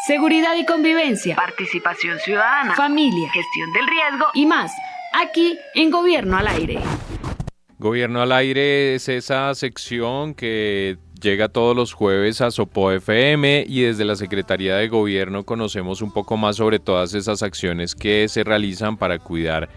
seguridad y convivencia, participación ciudadana, familia, gestión del riesgo y más, aquí en Gobierno al Aire. Gobierno al Aire es esa sección que llega todos los jueves a Sopó FM y desde la Secretaría de Gobierno conocemos un poco más sobre todas esas acciones que se realizan para cuidar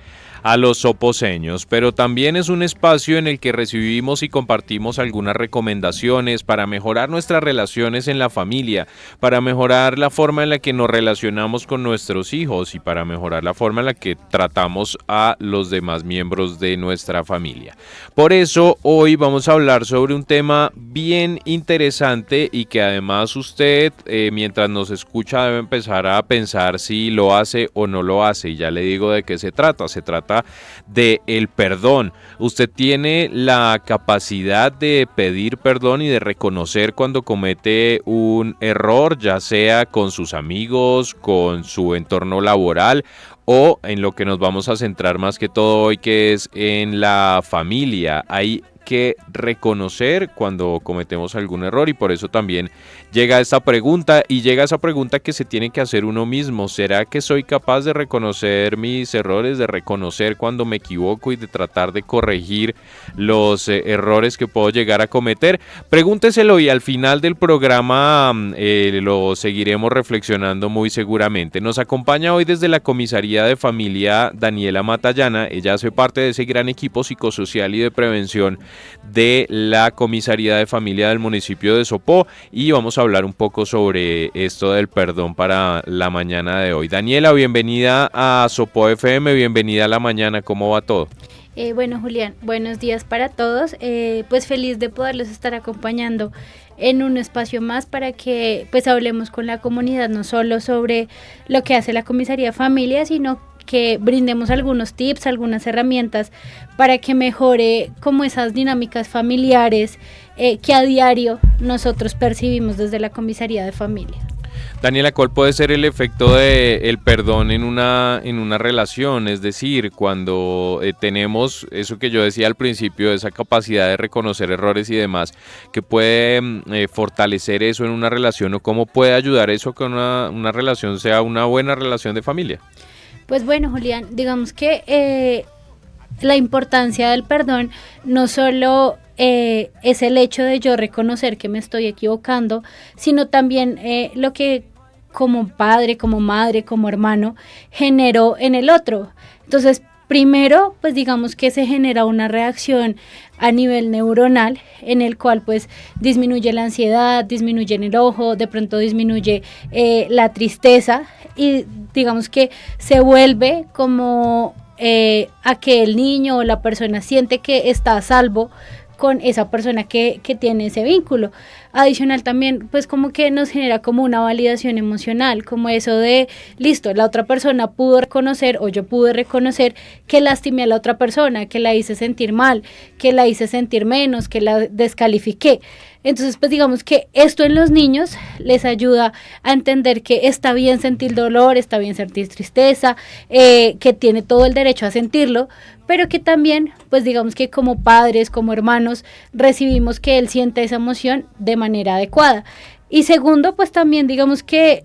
a los soposeños, pero también es un espacio en el que recibimos y compartimos algunas recomendaciones para mejorar nuestras relaciones en la familia, para mejorar la forma en la que nos relacionamos con nuestros hijos y para mejorar la forma en la que tratamos a los demás miembros de nuestra familia. Por eso hoy vamos a hablar sobre un tema bien interesante y que además usted mientras nos escucha debe empezar a pensar si lo hace o no lo hace, y ya le digo de qué se trata. Se trata de el perdón. Usted tiene la capacidad de pedir perdón y de reconocer cuando comete un error, ya sea con sus amigos, con su entorno laboral o en lo que nos vamos a centrar más que todo hoy, que es en la familia. Hay que reconocer cuando cometemos algún error y por eso también llega esta pregunta que se tiene que hacer uno mismo. ¿Será que soy capaz de reconocer mis errores, de reconocer cuando me equivoco y de tratar de corregir los errores que puedo llegar a cometer? Pregúnteselo y al final del programa lo seguiremos reflexionando muy seguramente. Nos acompaña hoy desde la Comisaría de Familia Daniela Matallana. Ella hace parte de ese gran equipo psicosocial y de prevención de la Comisaría de Familia del municipio de Sopó y vamos a hablar un poco sobre esto del perdón para la mañana de hoy. Daniela, bienvenida a Sopó FM, bienvenida a la mañana, ¿cómo va todo? Bueno, Julián, buenos días para todos, pues feliz de poderlos estar acompañando en un espacio más para que pues hablemos con la comunidad no solo sobre lo que hace la Comisaría de Familia, sino que brindemos algunos tips, algunas herramientas para que mejore como esas dinámicas familiares que a diario nosotros percibimos desde la Comisaría de Familia. Daniela, ¿cuál puede ser el efecto del perdón en una relación? Es decir, cuando tenemos eso que yo decía al principio, esa capacidad de reconocer errores y demás, ¿qué puede fortalecer eso en una relación o cómo puede ayudar eso que una relación sea una buena relación de familia? Pues bueno, Julián, digamos que la importancia del perdón no solo es el hecho de yo reconocer que me estoy equivocando, sino también lo que como padre, como madre, como hermano genero en el otro. Entonces, primero, pues digamos que se genera una reacción a nivel neuronal en el cual pues disminuye la ansiedad, disminuye el enojo, de pronto disminuye la tristeza y digamos que se vuelve como a que el niño o la persona siente que está a salvo con esa persona que tiene ese vínculo. Adicional también, pues como que nos genera como una validación emocional, como eso de, listo, la otra persona pudo reconocer o yo pude reconocer que lastimé a la otra persona, que la hice sentir mal, que la hice sentir menos, que la descalifiqué. Entonces, pues digamos que esto en los niños les ayuda a entender que está bien sentir dolor, está bien sentir tristeza, que tiene todo el derecho a sentirlo, pero que también, pues digamos que como padres, como hermanos, recibimos que él siente esa emoción de manera adecuada. Y segundo, pues también digamos que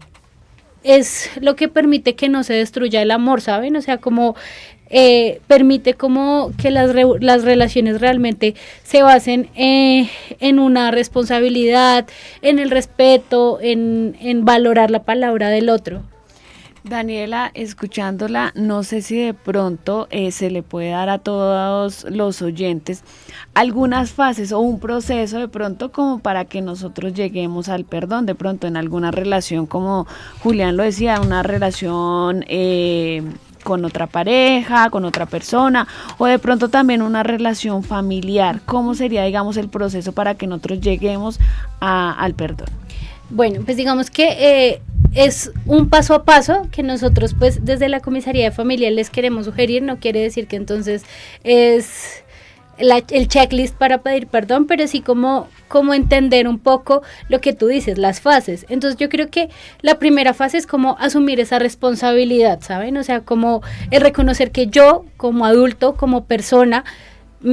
es lo que permite que no se destruya el amor, ¿saben? O sea, como permite como que las relaciones realmente se basen en una responsabilidad, en el respeto, en valorar la palabra del otro. Daniela, escuchándola, no sé si de pronto se le puede dar a todos los oyentes algunas fases o un proceso de pronto como para que nosotros lleguemos al perdón, de pronto en alguna relación, como Julián lo decía, una relación con otra pareja, con otra persona, o de pronto también una relación familiar. ¿Cómo sería, digamos, el proceso para que nosotros lleguemos al perdón? Bueno, pues digamos que es un paso a paso que nosotros pues desde la Comisaría de Familia les queremos sugerir. No quiere decir que entonces es el checklist para pedir perdón, pero sí como entender un poco lo que tú dices, las fases. Entonces yo creo que la primera fase es como asumir esa responsabilidad, ¿saben? O sea, como el reconocer que yo como adulto, como persona,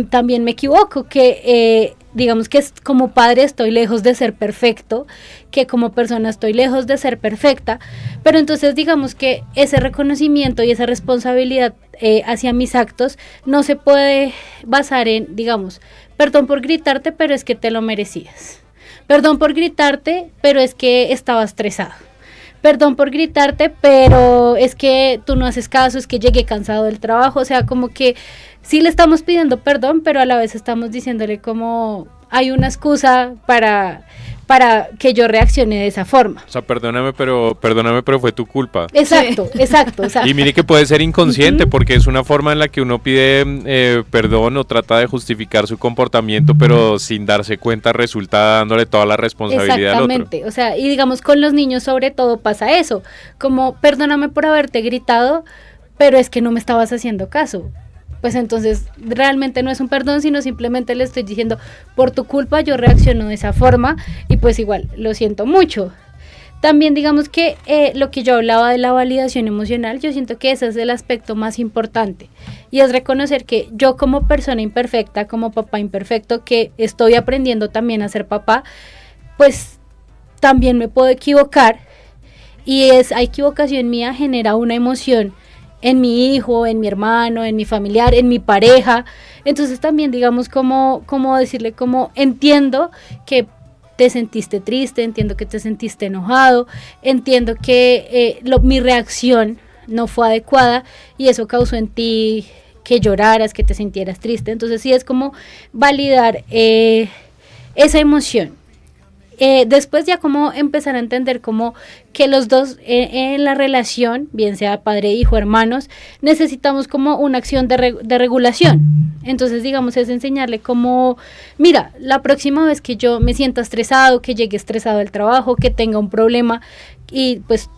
también me equivoco, que digamos que como padre estoy lejos de ser perfecto, que como persona estoy lejos de ser perfecta, pero entonces digamos que ese reconocimiento y esa responsabilidad hacia mis actos no se puede basar en, digamos, perdón por gritarte, pero es que te lo merecías. Perdón por gritarte, pero es que estaba estresado. Perdón por gritarte, pero es que tú no haces caso, es que llegué cansado del trabajo. O sea, como que sí le estamos pidiendo perdón, pero a la vez estamos diciéndole como hay una excusa para que yo reaccione de esa forma. O sea, perdóname, pero fue tu culpa. Exacto, sí. Exacto. O sea, y mire que puede ser inconsciente, porque es una forma en la que uno pide perdón o trata de justificar su comportamiento, pero sin darse cuenta resulta dándole toda la responsabilidad al otro. Exactamente, o sea, y digamos con los niños sobre todo pasa eso, como perdóname por haberte gritado, pero es que no me estabas haciendo caso. Pues entonces realmente no es un perdón, sino simplemente le estoy diciendo, por tu culpa yo reacciono de esa forma y pues igual, lo siento mucho. También digamos que lo que yo hablaba de la validación emocional, yo siento que ese es el aspecto más importante y es reconocer que yo como persona imperfecta, como papá imperfecto, que estoy aprendiendo también a ser papá, pues también me puedo equivocar y esa equivocación mía genera una emoción en mi hijo, en mi hermano, en mi familiar, en mi pareja. Entonces también digamos como decirle como entiendo que te sentiste triste, entiendo que te sentiste enojado, entiendo que mi reacción no fue adecuada y eso causó en ti que lloraras, que te sintieras triste. Entonces sí es como validar esa emoción. Después ya como empezar a entender como que los dos en la relación, bien sea padre, hijo, hermanos, necesitamos como una acción de regulación. Entonces digamos es enseñarle como, mira, la próxima vez que yo me sienta estresado, que llegue estresado al trabajo, que tenga un problema y pues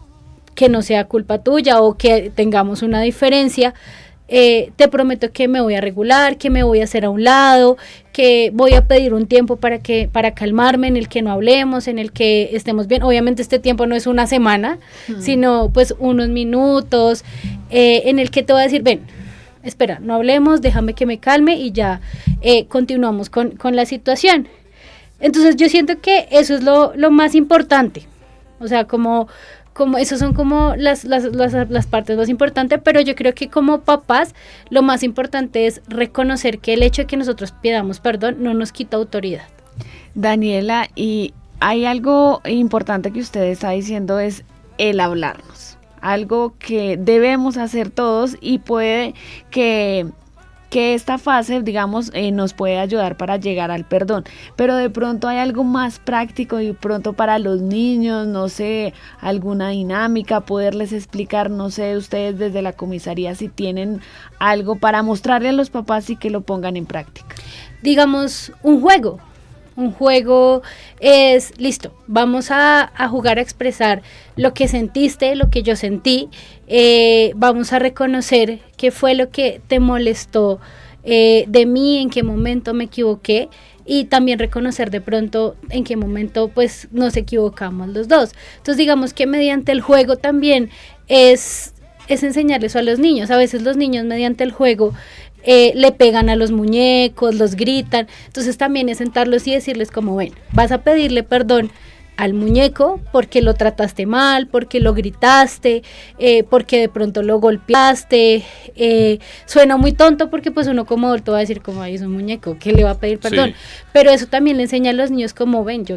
que no sea culpa tuya o que tengamos una diferencia, te prometo que me voy a regular, que me voy a hacer a un lado, que voy a pedir un tiempo para calmarme, en el que no hablemos, en el que estemos bien. Obviamente este tiempo no es una semana, sino pues unos minutos, en el que te voy a decir, ven, espera, no hablemos, déjame que me calme y ya continuamos con la situación. Entonces yo siento que eso es lo más importante, o sea, como esos son como las partes más importantes, pero yo creo que como papás lo más importante es reconocer que el hecho de que nosotros pidamos perdón no nos quita autoridad. Daniela, y hay algo importante que usted está diciendo, es el hablarnos, algo que debemos hacer todos y puede que esta fase, digamos, nos puede ayudar para llegar al perdón, pero de pronto hay algo más práctico y pronto para los niños, no sé, alguna dinámica, poderles explicar, no sé, ustedes desde la comisaría si tienen algo para mostrarle a los papás y que lo pongan en práctica. Digamos, un juego es, listo, vamos a jugar a expresar lo que sentiste, lo que yo sentí, vamos a reconocer qué fue lo que te molestó de mí, en qué momento me equivoqué y también reconocer de pronto en qué momento pues nos equivocamos los dos. Entonces digamos que mediante el juego también es enseñarles eso a los niños. A veces los niños mediante el juego le pegan a los muñecos, los gritan, entonces también es sentarlos y decirles como, ven, vas a pedirle perdón al muñeco porque lo trataste mal, porque lo gritaste, porque de pronto lo golpeaste, suena muy tonto porque pues uno como adulto va a decir como, ay, es un muñeco, ¿qué le va a pedir perdón? Sí. Pero eso también le enseña a los niños como, ven, yo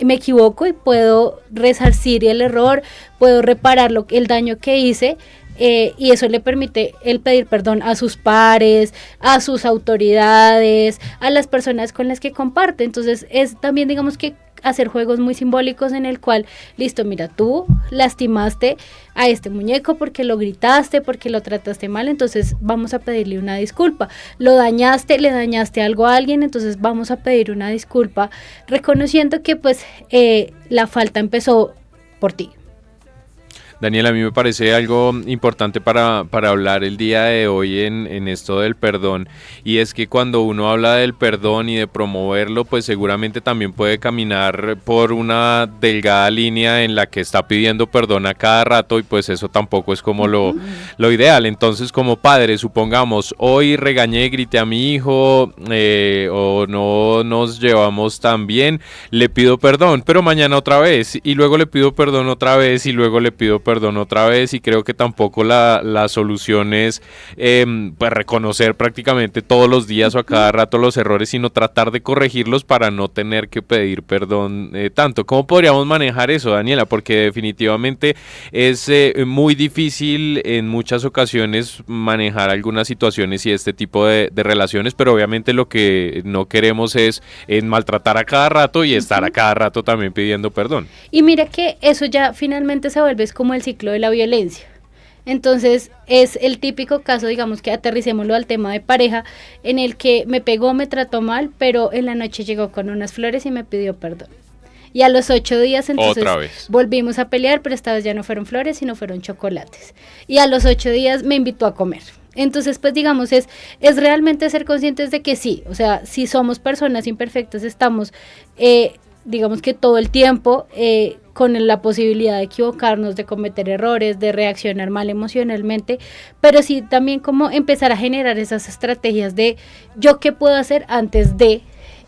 me equivoco y puedo resarcir el error, puedo reparar el daño que hice. Y eso le permite el pedir perdón a sus pares, a sus autoridades, a las personas con las que comparte. Entonces es también digamos que hacer juegos muy simbólicos en el cual, listo, mira, tú lastimaste a este muñeco porque lo gritaste, porque lo trataste mal, entonces vamos a pedirle una disculpa. Lo dañaste, le dañaste algo a alguien, entonces vamos a pedir una disculpa, reconociendo que pues la falta empezó por ti. Daniel, a mí me parece algo importante para hablar el día de hoy en esto del perdón, y es que cuando uno habla del perdón y de promoverlo, pues seguramente también puede caminar por una delgada línea en la que está pidiendo perdón a cada rato, y pues eso tampoco es como lo ideal. Entonces, como padre, supongamos, hoy regañé, grité a mi hijo, o no nos llevamos tan bien, le pido perdón, pero mañana otra vez, y luego le pido perdón otra vez, y luego le pido perdón otra vez, y creo que tampoco la solución es pues reconocer prácticamente todos los días o a cada rato los errores, sino tratar de corregirlos para no tener que pedir perdón tanto. ¿Cómo podríamos manejar eso, Daniela? Porque definitivamente es muy difícil en muchas ocasiones manejar algunas situaciones y este tipo de relaciones, pero obviamente lo que no queremos es maltratar a cada rato y estar a cada rato también pidiendo perdón. Y mira que eso ya finalmente se vuelve como el ciclo de la violencia. Entonces es el típico caso, digamos que aterricémoslo al tema de pareja, en el que me pegó, me trató mal, pero en la noche llegó con unas flores y me pidió perdón. Y a los 8 días entonces volvimos a pelear, pero esta vez ya no fueron flores, sino fueron chocolates. Y a los 8 días me invitó a comer. Entonces, pues digamos, es realmente ser conscientes de que sí, o sea, si somos personas imperfectas, estamos, digamos que todo el tiempo con la posibilidad de equivocarnos, de cometer errores, de reaccionar mal emocionalmente, pero sí también como empezar a generar esas estrategias de yo qué puedo hacer antes de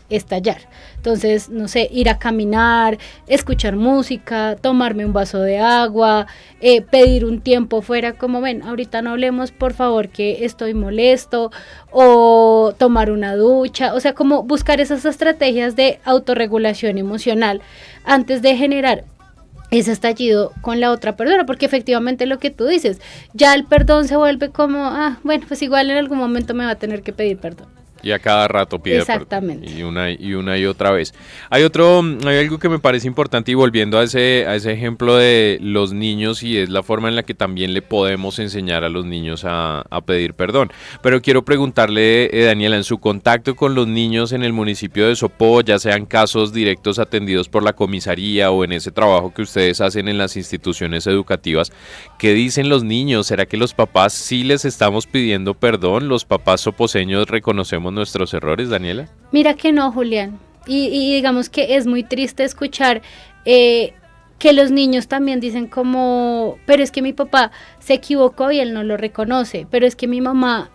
estallar. Entonces, no sé, ir a caminar, escuchar música, tomarme un vaso de agua, pedir un tiempo fuera, como ven, ahorita no hablemos, por favor, que estoy molesto, o tomar una ducha, o sea, como buscar esas estrategias de autorregulación emocional antes de generar ese estallido con la otra persona, porque efectivamente lo que tú dices, ya el perdón se vuelve como, bueno, pues igual en algún momento me va a tener que pedir perdón. Y a cada rato pide exactamente perdón, y una y otra vez. Hay algo que me parece importante, y volviendo a ese ejemplo de los niños, y es la forma en la que también le podemos enseñar a los niños a pedir perdón. Pero quiero preguntarle, Daniela, en su contacto con los niños en el municipio de Sopó, ya sean casos directos atendidos por la comisaría o en ese trabajo que ustedes hacen en las instituciones educativas, ¿qué dicen los niños? ¿Será que los papás sí les estamos pidiendo perdón? ¿Los papás soposeños reconocemos nuestros errores, Daniela? Mira que no, Julián, y digamos que es muy triste escuchar que los niños también dicen como, pero es que mi papá se equivocó y él no lo reconoce, pero es que mi mamá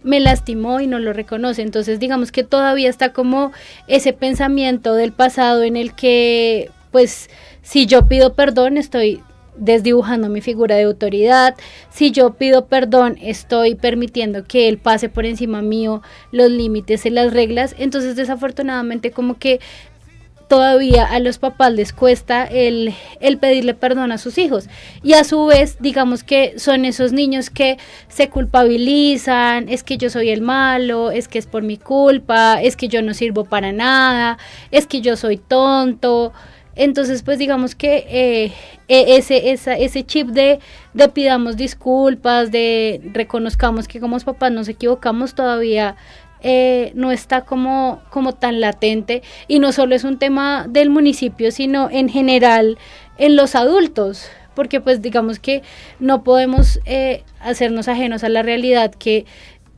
me lastimó y no lo reconoce. Entonces digamos que todavía está como ese pensamiento del pasado en el que pues si yo pido perdón estoy desdibujando mi figura de autoridad, si yo pido perdón estoy permitiendo que él pase por encima mío los límites y las reglas. Entonces desafortunadamente como que todavía a los papás les cuesta el pedirle perdón a sus hijos, y a su vez digamos que son esos niños que se culpabilizan, es que yo soy el malo, es que es por mi culpa, es que yo no sirvo para nada, es que yo soy tonto. Entonces pues digamos que ese chip de pidamos disculpas, de reconozcamos que como papás nos equivocamos, todavía no está como tan latente, y no solo es un tema del municipio, sino en general en los adultos, porque pues digamos que no podemos hacernos ajenos a la realidad que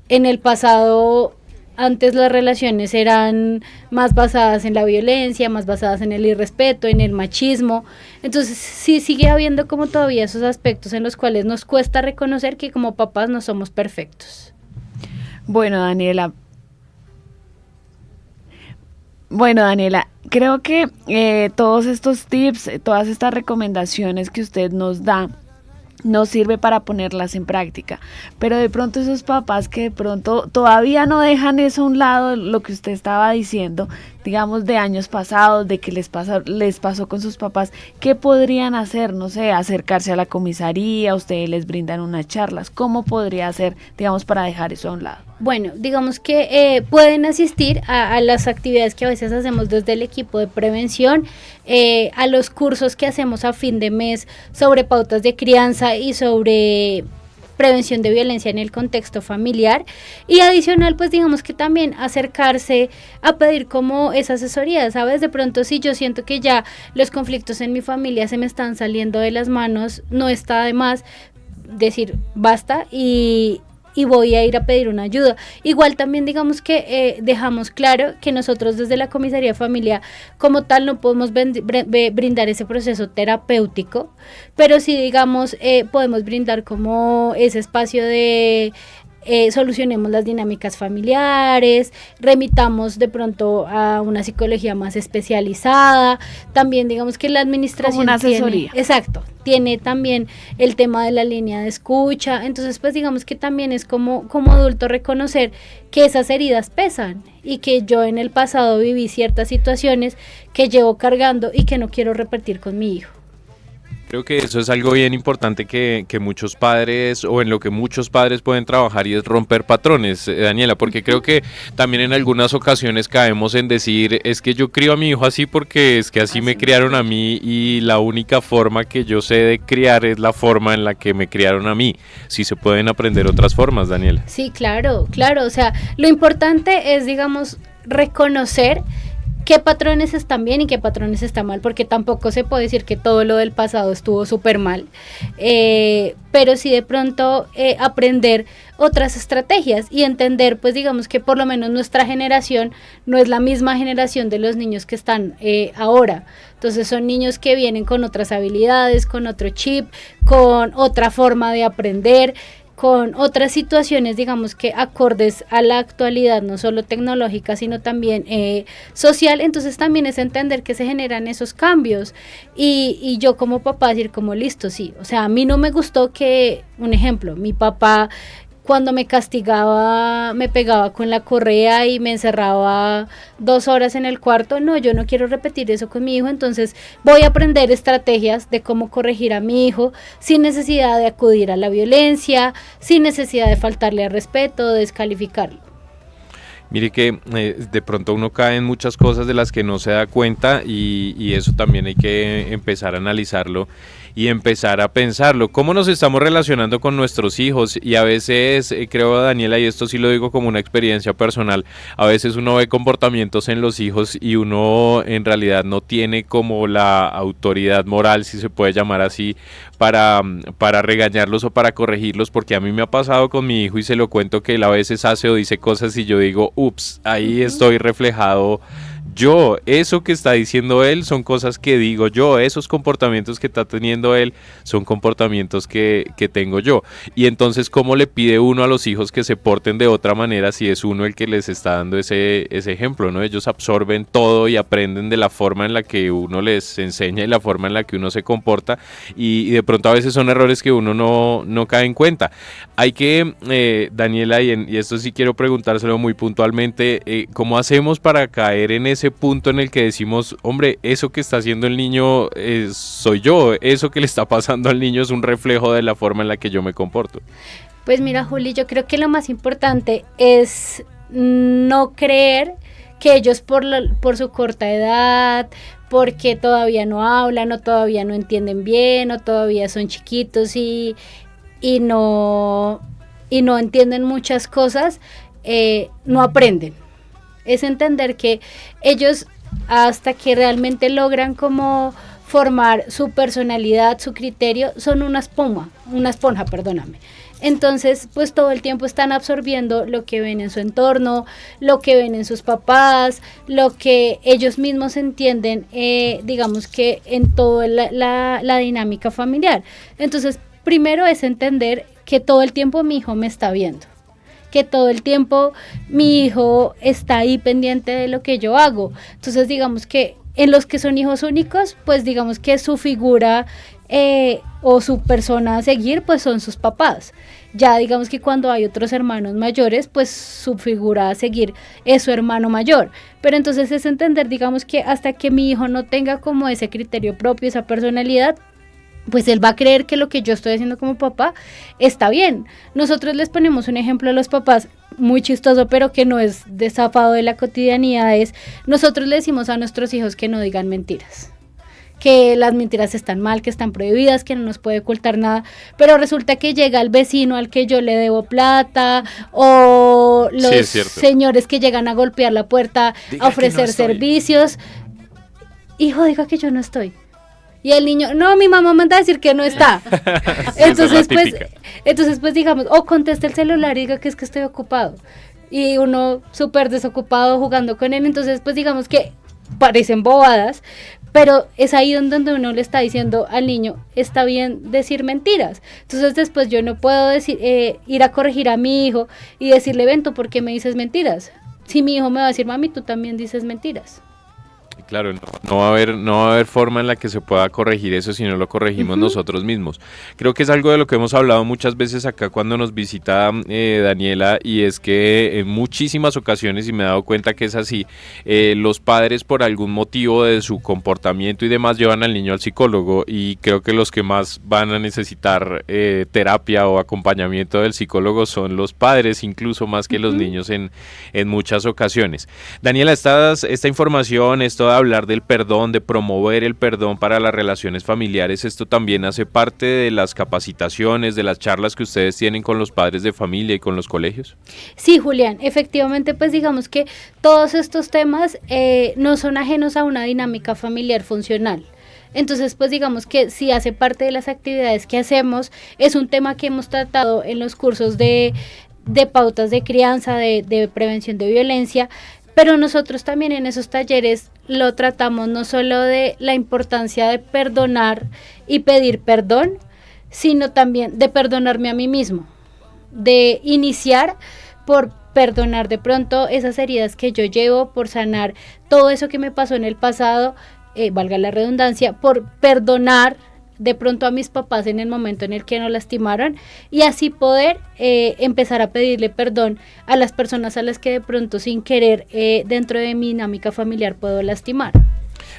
en el pasado antes las relaciones eran más basadas en la violencia, más basadas en el irrespeto, en el machismo. Entonces sí sigue habiendo como todavía esos aspectos en los cuales nos cuesta reconocer que como papás no somos perfectos. Bueno, Daniela, creo que todos estos tips, todas estas recomendaciones que usted nos da, nos sirve para ponerlas en práctica, pero de pronto esos papás que de pronto todavía no dejan eso a un lado, lo que usted estaba diciendo, digamos de años pasados, de que les pasó con sus papás, ¿qué podrían hacer? No sé, acercarse a la comisaría, ustedes les brindan unas charlas, ¿cómo podría hacer, digamos, para dejar eso a un lado? Bueno, digamos que pueden asistir a las actividades que a veces hacemos desde el equipo de prevención, a los cursos que hacemos a fin de mes sobre pautas de crianza y sobre prevención de violencia en el contexto familiar, y adicional pues digamos que también acercarse a pedir como esa asesoría, ¿sabes? De pronto si yo siento que ya los conflictos en mi familia se me están saliendo de las manos, no está de más decir basta y voy a ir a pedir una ayuda. Igual también digamos que dejamos claro que nosotros desde la Comisaría de Familia como tal no podemos brindar ese proceso terapéutico, pero sí digamos podemos brindar como ese espacio de solucionemos las dinámicas familiares, remitamos de pronto a una psicología más especializada, también digamos que la administración como una asesoría. tiene también el tema de la línea de escucha, entonces pues digamos que también es como adulto reconocer que esas heridas pesan y que yo en el pasado viví ciertas situaciones que llevo cargando y que no quiero repetir con mi hijo. Creo que eso es algo bien importante que muchos padres o en lo que muchos padres pueden trabajar y es romper patrones, Daniela, porque creo que también en algunas ocasiones caemos en decir es que yo crío a mi hijo así porque es que así me criaron a mí y la única forma que yo sé de criar es la forma en la que me criaron a mí. Sí se pueden aprender otras formas, Daniela. Sí, claro, o sea, lo importante es digamos reconocer qué patrones están bien y qué patrones están mal, porque tampoco se puede decir que todo lo del pasado estuvo súper mal, pero sí de pronto aprender otras estrategias y entender, pues digamos que por lo menos nuestra generación no es la misma generación de los niños que están ahora, entonces son niños que vienen con otras habilidades, con otro chip, con otra forma de aprender, con otras situaciones, digamos que acordes a la actualidad, no solo tecnológica, sino también social, entonces también es entender que se generan esos cambios, y yo como papá decir como listo, sí, o sea, a mí no me gustó que, un ejemplo, mi papá cuando me castigaba, me pegaba con la correa y me encerraba 2 horas en el cuarto, no, yo no quiero repetir eso con mi hijo, entonces voy a aprender estrategias de cómo corregir a mi hijo sin necesidad de acudir a la violencia, sin necesidad de faltarle al respeto, de descalificarlo. Mire que de pronto uno cae en muchas cosas de las que no se da cuenta y eso también hay que empezar a analizarlo y empezar a pensarlo. ¿Cómo nos estamos relacionando con nuestros hijos? Y a veces, creo, Daniela, y esto sí lo digo como una experiencia personal, a veces uno ve comportamientos en los hijos y uno en realidad no tiene como la autoridad moral, si se puede llamar así, para regañarlos o para corregirlos, porque a mí me ha pasado con mi hijo y se lo cuento que él a veces hace o dice cosas y yo digo, ups, ahí estoy reflejado yo, eso que está diciendo él son cosas que digo yo, esos comportamientos que está teniendo él son comportamientos que tengo yo. Y entonces, ¿cómo le pide uno a los hijos que se porten de otra manera si es uno el que les está dando ese ejemplo, ¿no? Ellos absorben todo y aprenden de la forma en la que uno les enseña y la forma en la que uno se comporta y de pronto a veces son errores que uno no cae en cuenta. Hay que, Daniela, y esto sí quiero preguntárselo muy puntualmente, ¿cómo hacemos para caer en ese punto en el que decimos, hombre, eso que está haciendo el niño soy yo, eso que le está pasando al niño es un reflejo de la forma en la que yo me comporto? Pues mira, Juli, yo creo que lo más importante es no creer que ellos por su corta edad, porque todavía no hablan o todavía no entienden bien o todavía son chiquitos y no entienden muchas cosas, no aprenden. Es entender que ellos hasta que realmente logran como formar su personalidad, su criterio, son una esponja, perdóname. Entonces, pues todo el tiempo están absorbiendo lo que ven en su entorno, lo que ven en sus papás, lo que ellos mismos entienden, digamos que en toda la dinámica familiar. Entonces, primero es entender que todo el tiempo mi hijo me está viendo, que todo el tiempo mi hijo está ahí pendiente de lo que yo hago. Entonces, digamos que en los que son hijos únicos, pues digamos que su figura o su persona a seguir, pues son sus papás. Ya digamos que cuando hay otros hermanos mayores, pues su figura a seguir es su hermano mayor. Pero entonces es entender, digamos que hasta que mi hijo no tenga como ese criterio propio, esa personalidad, pues él va a creer que lo que yo estoy haciendo como papá está bien. Nosotros les ponemos un ejemplo a los papás muy chistoso, pero que no es desafado de la cotidianidad, es nosotros le decimos a nuestros hijos que no digan mentiras, que las mentiras están mal, que están prohibidas, que no nos puede ocultar nada, pero resulta que llega el vecino al que yo le debo plata, o los señores que llegan a golpear la puerta, a ofrecer servicios. Hijo, diga que yo no estoy. Y el niño, no, mi mamá manda a decir que no está. Sí, entonces, pues digamos, o contesta el celular y diga que es que estoy ocupado. Y uno súper desocupado jugando con él. Entonces, pues digamos que parecen bobadas, pero es ahí donde uno le está diciendo al niño, está bien decir mentiras. Entonces después yo no puedo decir, ir a corregir a mi hijo y decirle, ven, ¿tú por qué me dices mentiras? Si mi hijo me va a decir, mami, tú también dices mentiras. Claro, no va a haber forma en la que se pueda corregir eso si no lo corregimos nosotros mismos. Creo que es algo de lo que hemos hablado muchas veces acá cuando nos visita Daniela, y es que en muchísimas ocasiones, y me he dado cuenta que es así, los padres por algún motivo de su comportamiento y demás llevan al niño al psicólogo, y creo que los que más van a necesitar terapia o acompañamiento del psicólogo son los padres, incluso más que los niños en muchas ocasiones. Daniela, esta información, esto de hablar del perdón, de promover el perdón para las relaciones familiares, ¿esto también hace parte de las capacitaciones, de las charlas que ustedes tienen con los padres de familia y con los colegios? Sí, Julián, efectivamente, pues digamos que todos estos temas no son ajenos a una dinámica familiar funcional. Entonces, pues digamos que sí hace parte de las actividades que hacemos, es un tema que hemos tratado en los cursos de pautas de crianza, de prevención de violencia, pero nosotros también en esos talleres lo tratamos no solo de la importancia de perdonar y pedir perdón, sino también de perdonarme a mí mismo, de iniciar por perdonar de pronto esas heridas que yo llevo, por sanar todo eso que me pasó en el pasado, valga la redundancia, por perdonar de pronto a mis papás en el momento en el que nos lastimaron, y así poder empezar a pedirle perdón a las personas a las que de pronto sin querer dentro de mi dinámica familiar puedo lastimar.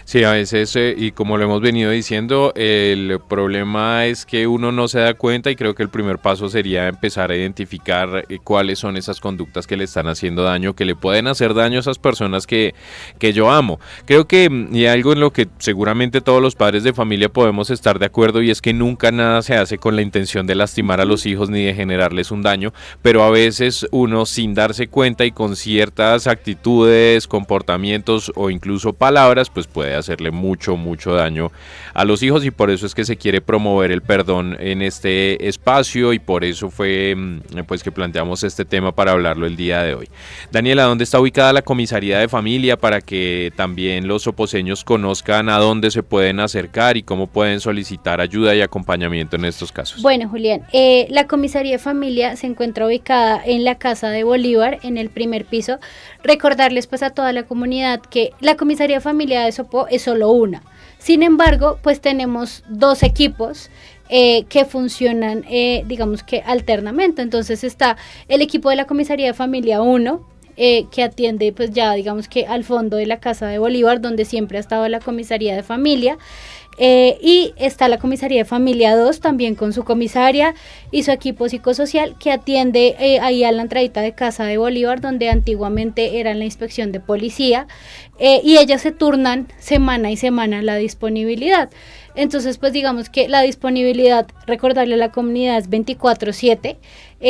Sí, a veces, y como lo hemos venido diciendo, el problema es que uno no se da cuenta, y creo que el primer paso sería empezar a identificar cuáles son esas conductas que le están haciendo daño, que le pueden hacer daño a esas personas que yo amo. Creo que, y algo en lo que seguramente todos los padres de familia podemos estar de acuerdo, y es que nunca nada se hace con la intención de lastimar a los hijos ni de generarles un daño, pero a veces uno, sin darse cuenta y con ciertas actitudes, comportamientos o incluso palabras, pues puede hacerle mucho daño a los hijos, y por eso es que se quiere promover el perdón en este espacio, y por eso fue pues que planteamos este tema para hablarlo el día de hoy. Daniela, ¿dónde está ubicada la comisaría de familia para que también los soposeños conozcan a dónde se pueden acercar y cómo pueden solicitar ayuda y acompañamiento en estos casos? Bueno, Julián, la comisaría de familia se encuentra ubicada en la Casa de Bolívar, en el primer piso. Recordarles pues a toda la comunidad que la comisaría de familia de Sopó es solo una. Sin embargo, pues tenemos dos equipos que funcionan, digamos que alternamente. Entonces está el equipo de la comisaría de familia 1, que atiende pues ya digamos que al fondo de la Casa de Bolívar, donde siempre ha estado la comisaría de familia. Y está la comisaría de familia 2 también con su comisaria y su equipo psicosocial, que atiende ahí a la entradita de Casa de Bolívar, donde antiguamente era la inspección de policía, y ellas se turnan semana y semana la disponibilidad. Entonces pues digamos que la disponibilidad, recordarle a la comunidad, es 24/7.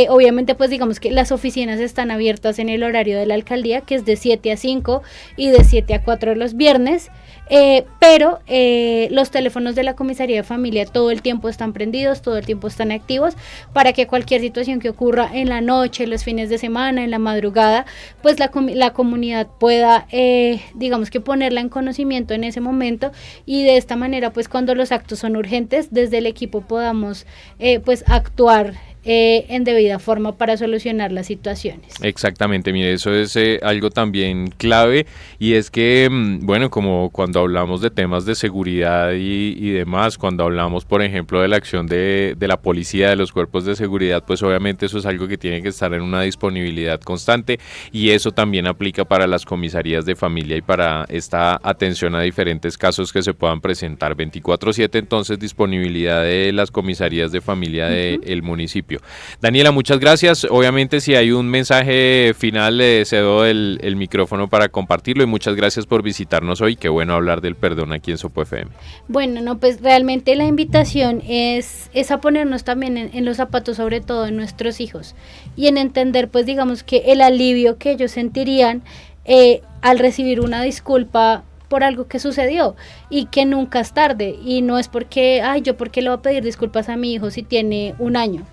Obviamente pues digamos que las oficinas están abiertas en el horario de la alcaldía, que es de 7 a 5 y de 7 a 4 los viernes. Pero los teléfonos de la comisaría de familia todo el tiempo están prendidos, todo el tiempo están activos, para que cualquier situación que ocurra en la noche, los fines de semana, en la madrugada, pues la comunidad pueda, digamos que ponerla en conocimiento en ese momento, y de esta manera pues cuando los actos son urgentes, desde el equipo podamos pues actuar en debida forma para solucionar las situaciones. Exactamente, mire, eso es algo también clave, y es que, bueno, como cuando hablamos de temas de seguridad y demás, cuando hablamos, por ejemplo, de la acción de la policía, de los cuerpos de seguridad, pues obviamente eso es algo que tiene que estar en una disponibilidad constante, y eso también aplica para las comisarías de familia y para esta atención a diferentes casos que se puedan presentar 24/7, entonces disponibilidad de las comisarías de familia del municipio. sencillo. Daniela, muchas gracias. Obviamente, si hay un mensaje final, le cedo el micrófono para compartirlo, y muchas gracias por visitarnos hoy. Qué bueno hablar del perdón aquí en Sopo FM. Bueno, no, pues realmente la invitación es a ponernos también en los zapatos, sobre todo en nuestros hijos, y en entender, pues digamos que el alivio que ellos sentirían al recibir una disculpa por algo que sucedió, y que nunca es tarde, y no es porque, yo porque le voy a pedir disculpas a mi hijo si tiene 1 año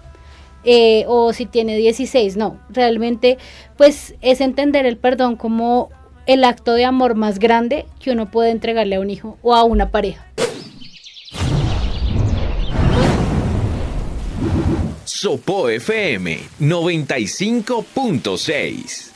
o si tiene 16, no, realmente pues es entender el perdón como el acto de amor más grande que uno puede entregarle a un hijo o a una pareja. Sopo FM 95.6